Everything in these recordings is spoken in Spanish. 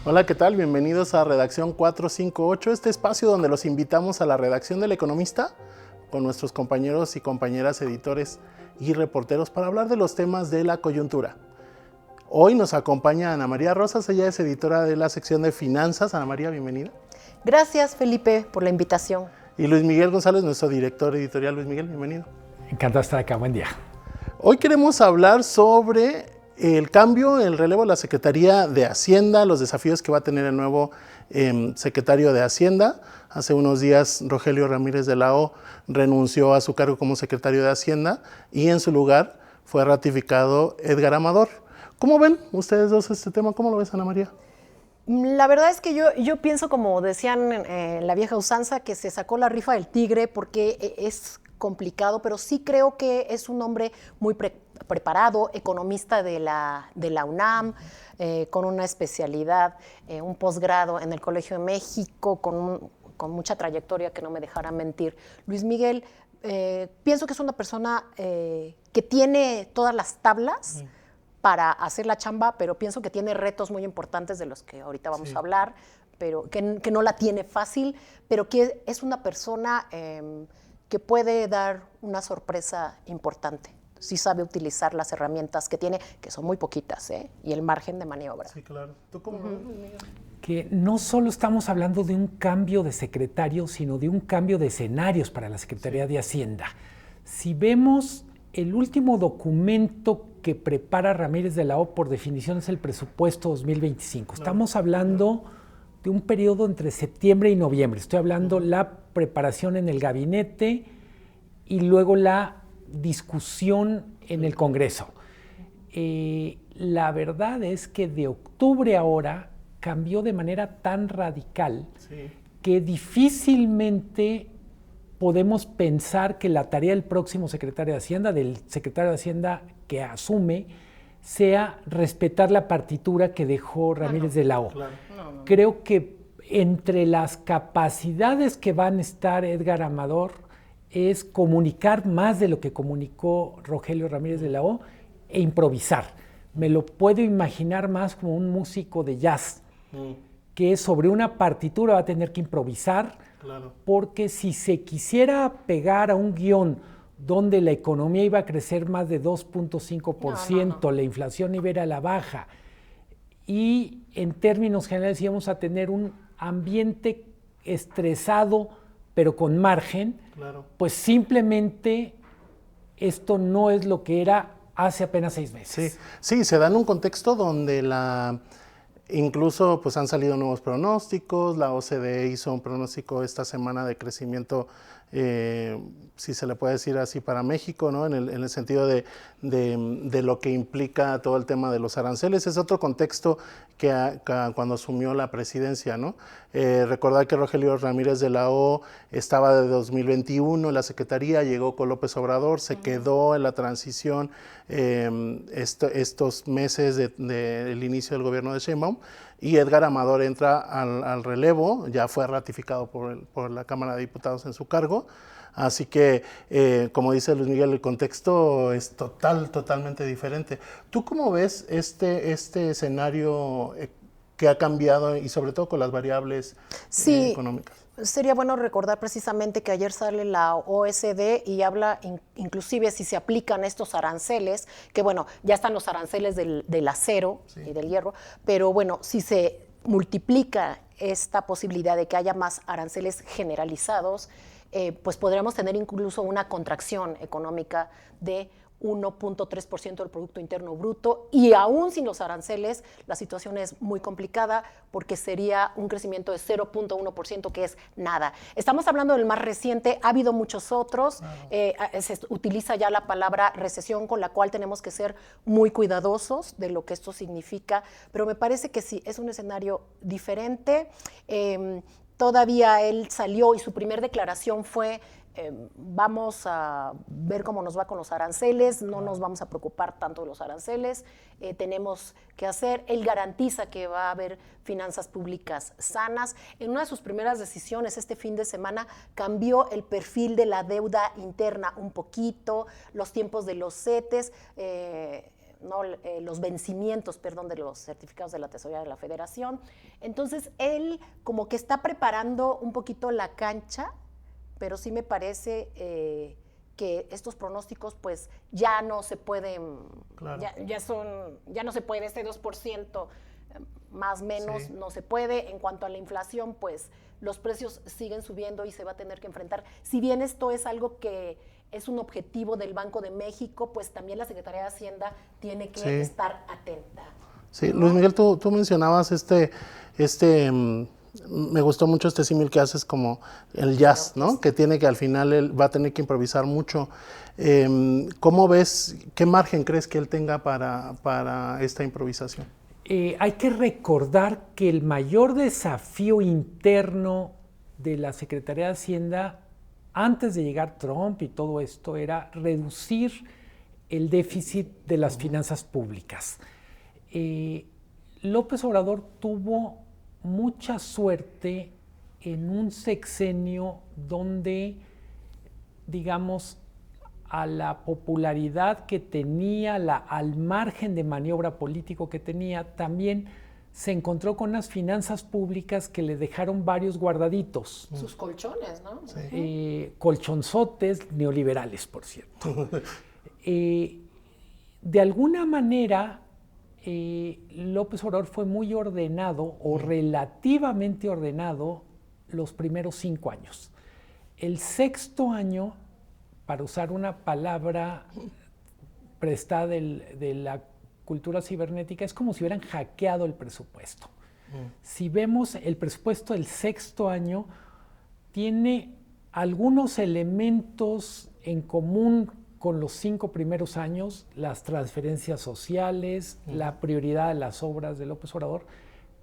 Hola, ¿qué tal? Bienvenidos a Redacción 458, este espacio donde los invitamos a la redacción del Economista con nuestros compañeros y compañeras editores y reporteros para hablar de los temas de la coyuntura. Hoy nos acompaña Ana María Rosas, ella es editora de la sección de Finanzas. Ana María, bienvenida. Gracias, Felipe, por la invitación. Y Luis Miguel González, nuestro director editorial. Luis Miguel, bienvenido. Encantado de estar acá, buen día. Hoy queremos hablar sobre el cambio, el relevo de la Secretaría de Hacienda, los desafíos que va a tener el nuevo secretario de Hacienda. Hace unos días Rogelio Ramírez de la O renunció a su cargo como secretario de Hacienda y en su lugar fue ratificado Edgar Amador. ¿Cómo ven ustedes dos este tema? ¿Cómo lo ves, Ana María? La verdad es que yo pienso, como decían en la vieja usanza, que se sacó la rifa del tigre porque es complicado, pero sí creo que es un hombre muy preparado, economista de la UNAM, con una especialidad, un posgrado en el Colegio de México, con mucha trayectoria, que no me dejara mentir. Luis Miguel, pienso que es una persona que tiene todas las tablas para hacer la chamba, pero pienso que tiene retos muy importantes de los que ahorita vamos a hablar, pero que no la tiene fácil, pero que es una persona que puede dar una sorpresa importante. Sí sabe utilizar las herramientas que tiene, que son muy poquitas, y el margen de maniobra. Sí, claro. ¿Tú cómo ves, Miguel? Que no solo estamos hablando de un cambio de secretario, sino de un cambio de escenarios para la Secretaría de Hacienda. Si vemos el último documento que prepara Ramírez de la O, por definición, es el presupuesto 2025. Estamos hablando de un periodo entre septiembre y noviembre. Estoy hablando la preparación en el gabinete y luego la discusión en el Congreso. La verdad es que de octubre a ahora cambió de manera tan radical que difícilmente podemos pensar que la tarea del próximo secretario de Hacienda, del secretario de Hacienda que asume, sea respetar la partitura que dejó Ramírez de la O. Claro. Creo que entre las capacidades que van a estar Edgar Amador es comunicar más de lo que comunicó Rogelio Ramírez de la O e improvisar. Me lo puedo imaginar más como un músico de jazz, que sobre una partitura va a tener que improvisar, porque si se quisiera pegar a un guión donde la economía iba a crecer más de 2.5%, la inflación iba a ir a la baja, y en términos generales íbamos a tener un ambiente estresado, pero con margen, pues simplemente esto no es lo que era hace apenas 6 meses. Sí, se da en un contexto donde incluso pues han salido nuevos pronósticos. La OCDE hizo un pronóstico esta semana de crecimiento, si se le puede decir así, para México, ¿no? En el sentido de lo que implica todo el tema de los aranceles. Es otro contexto que cuando asumió la presidencia, ¿no? Recordar que Rogelio Ramírez de la O estaba de 2021 en la Secretaría, llegó con López Obrador, se quedó en la transición estos meses del inicio del gobierno de Sheinbaum, y Edgar Amador entra al relevo, ya fue ratificado por la Cámara de Diputados en su cargo. Así que, como dice Luis Miguel, el contexto es totalmente diferente. ¿Tú cómo ves este escenario que ha cambiado y sobre todo con las variables económicas? Sería bueno recordar precisamente que ayer sale la OCDE y habla inclusive si se aplican estos aranceles, que bueno, ya están los aranceles del acero y del hierro, pero bueno, si se multiplica esta posibilidad de que haya más aranceles generalizados, pues podríamos tener incluso una contracción económica de 1.3% del Producto Interno Bruto, y aún sin los aranceles la situación es muy complicada porque sería un crecimiento de 0.1%, que es nada. Estamos hablando del más reciente, ha habido muchos otros, se utiliza ya la palabra recesión, con la cual tenemos que ser muy cuidadosos de lo que esto significa, pero me parece que sí, es un escenario diferente. Todavía él salió y su primer declaración fue: vamos a ver cómo nos va con los aranceles, no nos vamos a preocupar tanto de los aranceles, tenemos que hacer. Él garantiza que va a haber finanzas públicas sanas. En una de sus primeras decisiones este fin de semana cambió el perfil de la deuda interna un poquito, los tiempos de los CETES, ¿no? Los vencimientos, perdón, de los certificados de la Tesorería de la Federación. Entonces, él como que está preparando un poquito la cancha, pero sí me parece que estos pronósticos pues ya no se pueden, claro. ya no se puede, este 2% más o menos sí. No se puede. En cuanto a la inflación, pues los precios siguen subiendo y se va a tener que enfrentar. Si bien esto es algo que es un objetivo del Banco de México, pues también la Secretaría de Hacienda tiene que sí. Estar atenta. Sí, Luis Miguel, tú mencionabas me gustó mucho este símil que haces como el jazz, ¿no? Que tiene que al final él va a tener que improvisar mucho. ¿Cómo ves, qué margen crees que él tenga para esta improvisación? Hay que recordar que el mayor desafío interno de la Secretaría de Hacienda antes de llegar Trump y todo esto era reducir el déficit de las finanzas públicas. López Obrador tuvo mucha suerte en un sexenio donde, digamos, a la popularidad que tenía, al margen de maniobra político que tenía, también se encontró con unas finanzas públicas que le dejaron varios guardaditos. Sus colchones, ¿no? Sí. Colchonzotes neoliberales, por cierto. De alguna manera, López Obrador fue muy ordenado o relativamente ordenado los primeros 5 años. El sexto año, para usar una palabra prestada de la cultura cibernética, es como si hubieran hackeado el presupuesto. Si vemos el presupuesto del sexto año, tiene algunos elementos en común con los 5 primeros años, las transferencias sociales, la prioridad de las obras de López Obrador,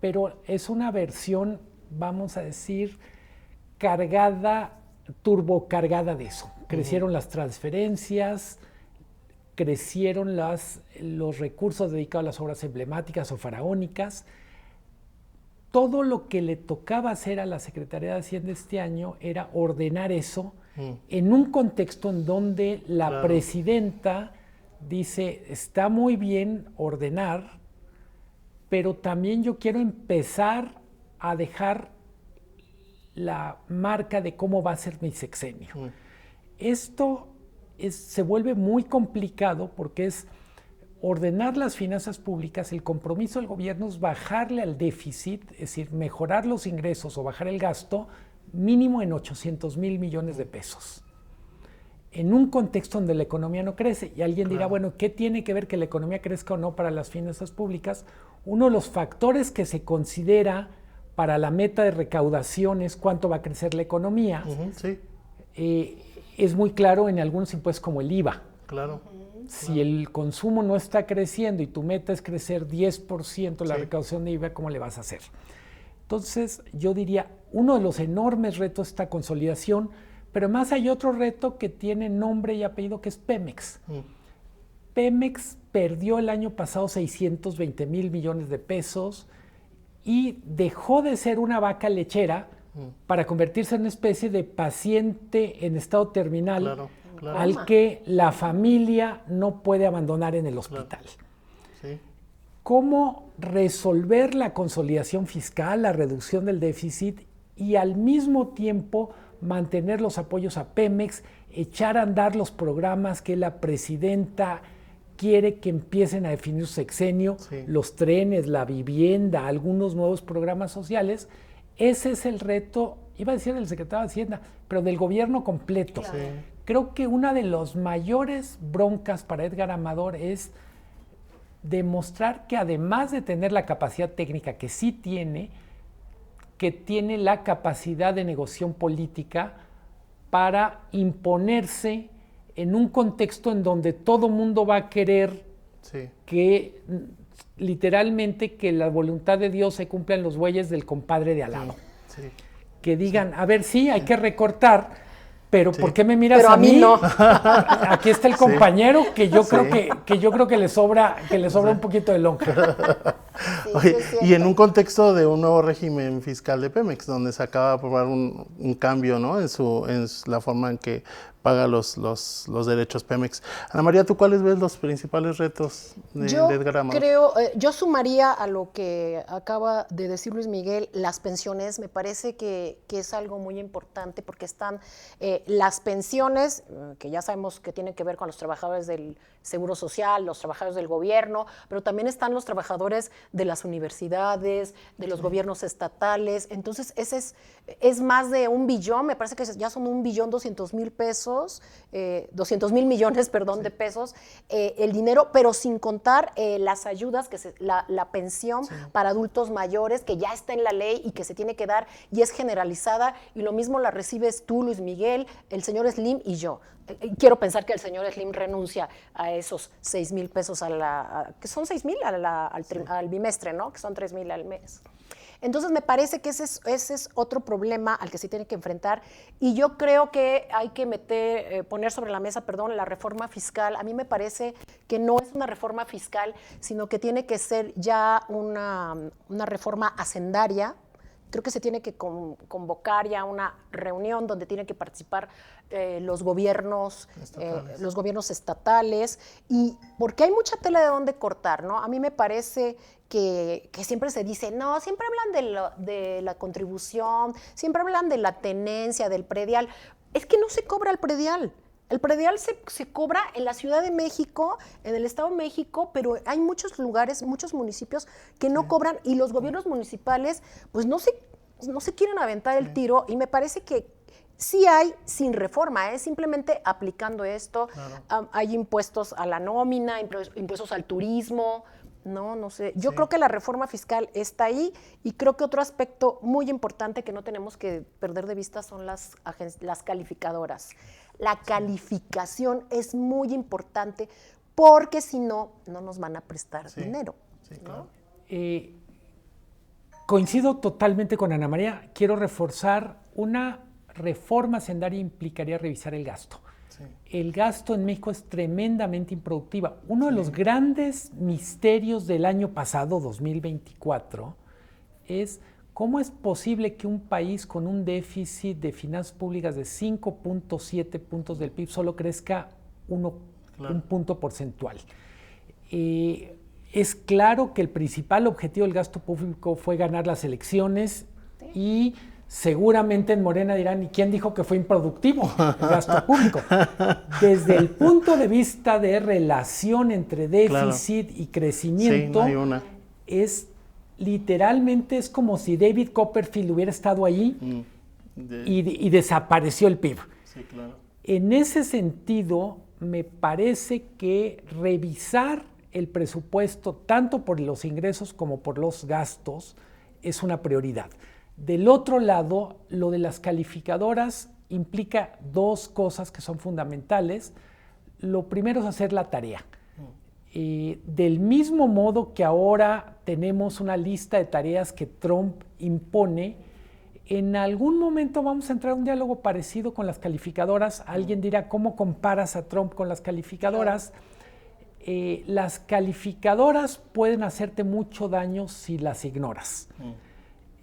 pero es una versión, vamos a decir, turbocargada de eso. Crecieron las transferencias, crecieron los recursos dedicados a las obras emblemáticas o faraónicas. Todo lo que le tocaba hacer a la Secretaría de Hacienda este año era ordenar eso en un contexto en donde la presidenta dice, está muy bien ordenar, pero también yo quiero empezar a dejar la marca de cómo va a ser mi sexenio. Esto se vuelve muy complicado porque es ordenar las finanzas públicas. El compromiso del gobierno es bajarle al déficit, es decir, mejorar los ingresos o bajar el gasto mínimo en 800,000 millones de pesos. En un contexto donde la economía no crece. Y alguien dirá, bueno, ¿qué tiene que ver que la economía crezca o no para las finanzas públicas? Uno de los factores que se considera para la meta de recaudación es cuánto va a crecer la economía. Sí. Es muy claro en algunos impuestos como el IVA. Claro. Si el consumo no está creciendo y tu meta es crecer 10% la recaudación de IVA, ¿cómo le vas a hacer? Entonces, yo diría, uno de los enormes retos es esta consolidación, pero más hay otro reto que tiene nombre y apellido, que es Pemex. Pemex perdió el año pasado 620,000 millones de pesos y dejó de ser una vaca lechera para convertirse en una especie de paciente en estado terminal al que la familia no puede abandonar en el hospital. Sí. ¿Cómo resolver la consolidación fiscal, la reducción del déficit y al mismo tiempo mantener los apoyos a Pemex, echar a andar los programas que la presidenta quiere que empiecen a definir su sexenio, los trenes, la vivienda, algunos nuevos programas sociales? Ese es el reto, iba a decir del secretario de Hacienda, pero del gobierno completo. Claro. Creo que una de las mayores broncas para Edgar Amador es demostrar que además de tener la capacidad técnica que sí tiene, que tiene la capacidad de negociación política para imponerse en un contexto en donde todo mundo va a querer que literalmente que la voluntad de Dios se cumpla en los bueyes del compadre de al lado. Que digan, a ver, sí, hay que recortar, pero ¿por qué me miras pero a mí? No. Aquí está el compañero que yo creo que le sobra un poquito de lonja. Oye, y en un contexto de un nuevo régimen fiscal de Pemex, donde se acaba de aprobar un cambio, ¿no? en la forma en que paga los derechos Pemex. Ana María, ¿tú cuáles ves los principales retos de Edgar Amador? Yo sumaría a lo que acaba de decir Luis Miguel, las pensiones. Me parece que es algo muy importante porque están las pensiones, que ya sabemos que tienen que ver con los trabajadores del Seguro Social, los trabajadores del gobierno, pero también están los trabajadores de las universidades, de los gobiernos estatales. Entonces, ese es más de 1 billón, me parece que ya son 1.200.000 pesos, 200.000 millones, perdón, de pesos, el dinero, pero sin contar las ayudas, la pensión para adultos mayores, que ya está en la ley y que se tiene que dar y es generalizada, y lo mismo la recibes tú, Luis Miguel, el señor Slim y yo. Quiero pensar que el señor Slim renuncia a esos 6,000 pesos que son 6,000 al bimestre, ¿no? Que son 3,000 al mes. Entonces me parece que ese es otro problema al que se tiene que enfrentar, y yo creo que hay que poner sobre la mesa, la reforma fiscal. A mí me parece que no es una reforma fiscal, sino que tiene que ser ya una reforma hacendaria. Creo que se tiene que convocar ya una reunión donde tienen que participar los gobiernos estatales, y porque hay mucha tela de dónde cortar, ¿no? A mí me parece que siempre se dice, no, siempre hablan de la contribución, siempre hablan de la tenencia, del predial. Es que no se cobra el predial. El predial se cobra en la Ciudad de México, en el Estado de México, pero hay muchos lugares, muchos municipios que no cobran, y los gobiernos municipales pues no se quieren aventar el tiro, y me parece que sí hay, sin reforma, simplemente aplicando esto. Claro. Hay impuestos a la nómina, impuestos al turismo. No sé. Yo creo que la reforma fiscal está ahí, y creo que otro aspecto muy importante que no tenemos que perder de vista son las calificadoras. La calificación es muy importante, porque si no, no nos van a prestar dinero. Sí, claro. Coincido totalmente con Ana María. Quiero reforzar, una reforma hacendaria implicaría revisar el gasto. Sí. El gasto en México es tremendamente improductiva. Uno de los grandes misterios del año pasado, 2024, es cómo es posible que un país con un déficit de finanzas públicas de 5.7 puntos del PIB solo crezca un punto porcentual. Es claro que el principal objetivo del gasto público fue ganar las elecciones, y seguramente en Morena dirán, ¿y quién dijo que fue improductivo el gasto público? Desde el punto de vista de relación entre déficit y crecimiento, no hay una. Literalmente es como si David Copperfield hubiera estado ahí y desapareció el PIB. Sí, claro. En ese sentido, me parece que revisar el presupuesto, tanto por los ingresos como por los gastos, es una prioridad. Del otro lado, lo de las calificadoras implica 2 cosas que son fundamentales. Lo primero es hacer la tarea. Del mismo modo que ahora tenemos una lista de tareas que Trump impone, en algún momento vamos a entrar a un diálogo parecido con las calificadoras. Alguien dirá, ¿cómo comparas a Trump con las calificadoras? Las calificadoras pueden hacerte mucho daño si las ignoras.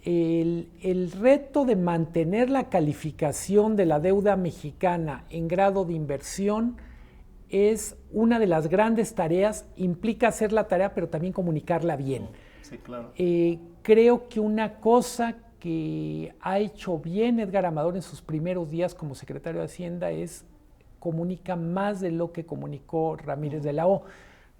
El reto de mantener la calificación de la deuda mexicana en grado de inversión es una de las grandes tareas. Implica hacer la tarea, pero también comunicarla bien. Sí, claro. Creo que una cosa que ha hecho bien Edgar Amador en sus primeros días como secretario de Hacienda es comunica más de lo que comunicó Ramírez de la O.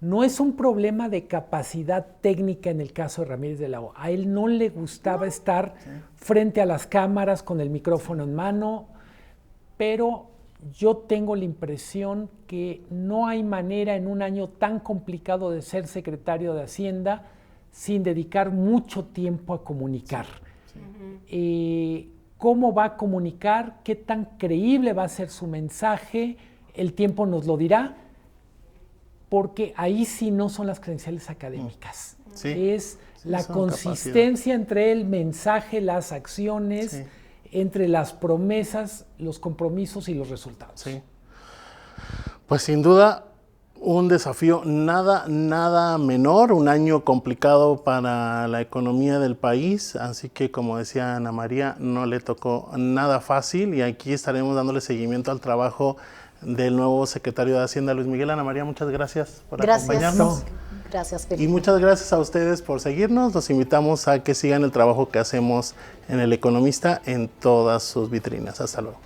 No es un problema de capacidad técnica en el caso de Ramírez de la O. A él no le gustaba estar frente a las cámaras con el micrófono en mano, pero yo tengo la impresión que no hay manera en un año tan complicado de ser secretario de Hacienda sin dedicar mucho tiempo a comunicar. ¿Cómo va a comunicar? ¿Qué tan creíble va a ser su mensaje? El tiempo nos lo dirá, porque ahí sí no son las credenciales académicas. Es la consistencia entre el mensaje, las acciones, entre las promesas, los compromisos y los resultados. Pues sin duda, Un desafío nada menor, un año complicado para la economía del país, así que como decía Ana María, no le tocó nada fácil y aquí estaremos dándole seguimiento al trabajo del nuevo secretario de Hacienda, Luis Miguel. Ana María, muchas gracias por acompañarnos. Gracias, Felipe. Y muchas gracias a ustedes por seguirnos. Los invitamos a que sigan el trabajo que hacemos en El Economista en todas sus vitrinas. Hasta luego.